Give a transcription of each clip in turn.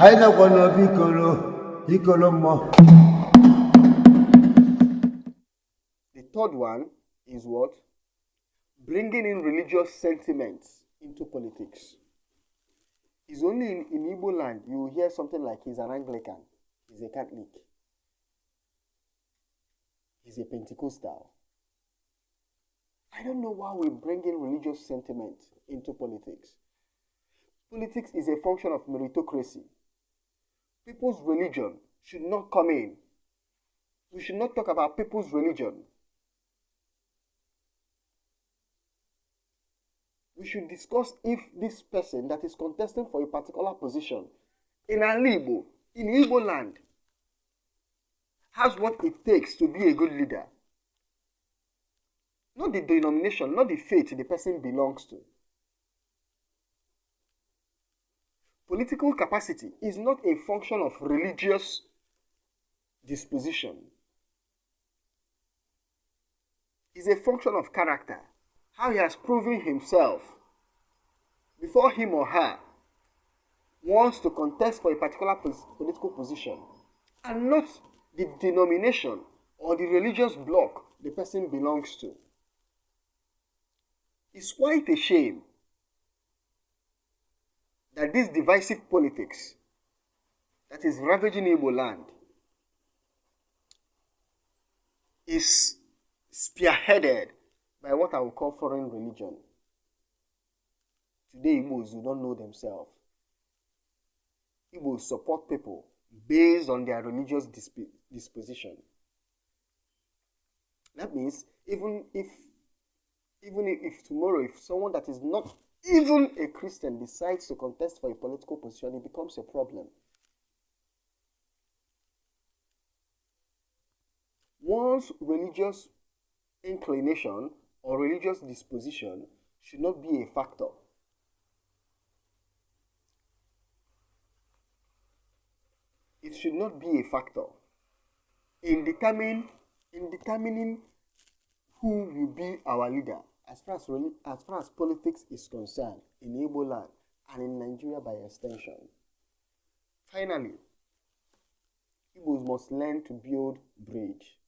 Anyị nakwa bikolo mmụọ. The third one is what? Bringing in religious sentiments into politics. It's only in Igbo land you will hear something like he's an Anglican, he's a Catholic, he's a Pentecostal. I don't know why we bring in religious sentiment into politics. Politics is a function of meritocracy. People's religion should not come in. We should not talk about people's religion. We should discuss if this person that is contesting for a particular position in Igbo, in Igbo land, has what it takes to be a good leader. Not the denomination, not the faith the person belongs to. Political capacity is not a function of religious disposition. It's a function of character. How he has proven himself before him or her wants to contest for a particular political position, and not the denomination or the religious bloc the person belongs to. It's quite a shame that this divisive politics that is ravaging Igbo land is spearheaded by what I will call foreign religion. Today, Igbos do not know themselves. Igbos support people based on their religious disposition. That means even if tomorrow, if someone that is not even a Christian decides to contest for a political position, it becomes a problem. One's religious inclination or religious disposition should not be a factor. It should not be a factor in determining who will be our leader as far as politics is concerned in Igbo land and in Nigeria by extension. Finally, Igbos must learn to build bridge.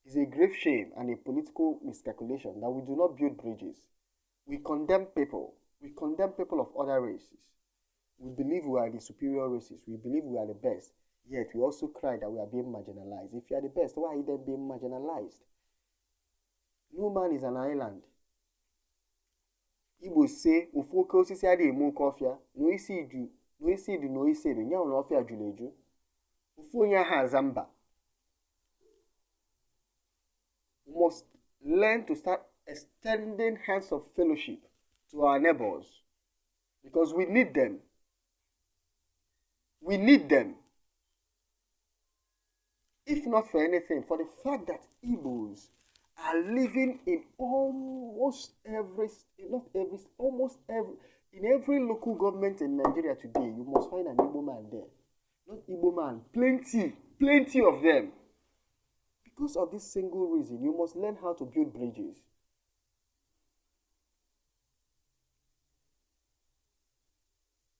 It's a grave shame and a political miscalculation that we do not build bridges. We condemn people. We condemn people of other races. We believe we are the superior races. We believe we are the best. Yet we also cry that we are being marginalized. If you are the best, why are you then being marginalized? No man is an island. Igbos say, "Ufoke osisi adi emu kofia, no isi du, no isi du, no isi du, nya ono ofia juleju. Ufo nya ha zamba." We must learn to start extending hands of fellowship to our neighbors because we need them. We need them. If not for anything, for the fact that Igbos are living in almost every local government in Nigeria today, you must find an Igbo man there. Not Igbo man, plenty of them. Because of this single reason, you must learn how to build bridges.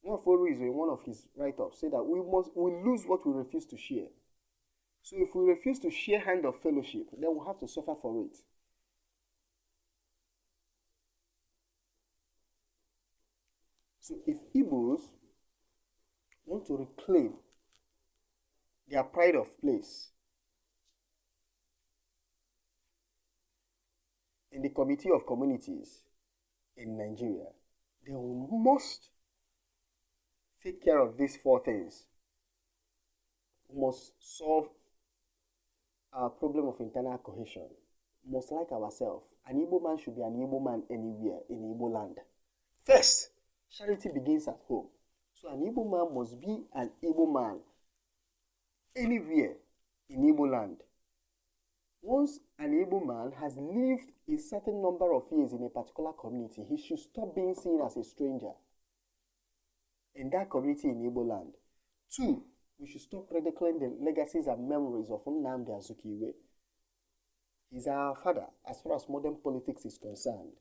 One reason in one of his write-ups said that we lose what we refuse to share. So if we refuse to share hand of fellowship, then we'll have to suffer for it. So if Igbos want to reclaim their pride of place in the Committee of Communities in Nigeria, they must take care of these four things. We must solve our problem of internal cohesion. We must like ourselves. An Igbo man should be an Igbo man anywhere in Igbo land. First, charity begins at home. So an Igbo man must be an Igbo man anywhere in Igbo land. Once an Igbo man has lived a certain number of years in a particular community, he should stop being seen as a stranger in that community in Igbo land. 2, we should stop ridiculing the legacies and memories of Nnamdi Azikiwe. He's our father as far as modern politics is concerned.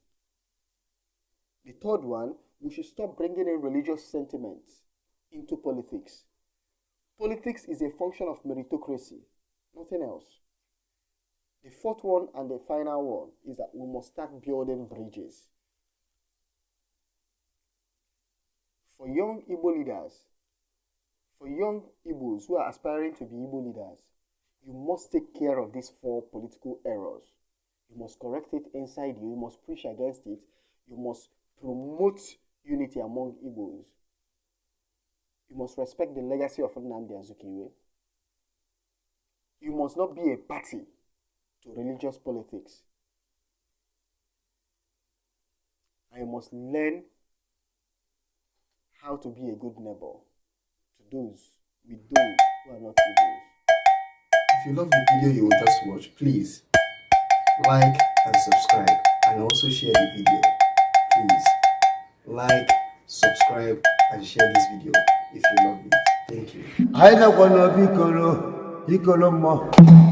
The third one, we should stop bringing in religious sentiments into politics. Politics is a function of meritocracy, nothing else. The fourth one and the final one is that we must start building bridges. For young Igbo leaders, for young Igbos who are aspiring to be Igbo leaders, you must take care of these four political errors. You must correct it inside you. You must preach against it. You must promote unity among Igbos. You must respect the legacy of Nnamdi Azikiwe. You must not be a party to religious politics. And you must learn how to be a good neighbor to those who are not Igbos. If you love the video you will just watch, please like and subscribe, and also share the video. Please like, subscribe, and share this video if you love it. Thank you. Anyị nakwa n'obi ikolo mmụọ.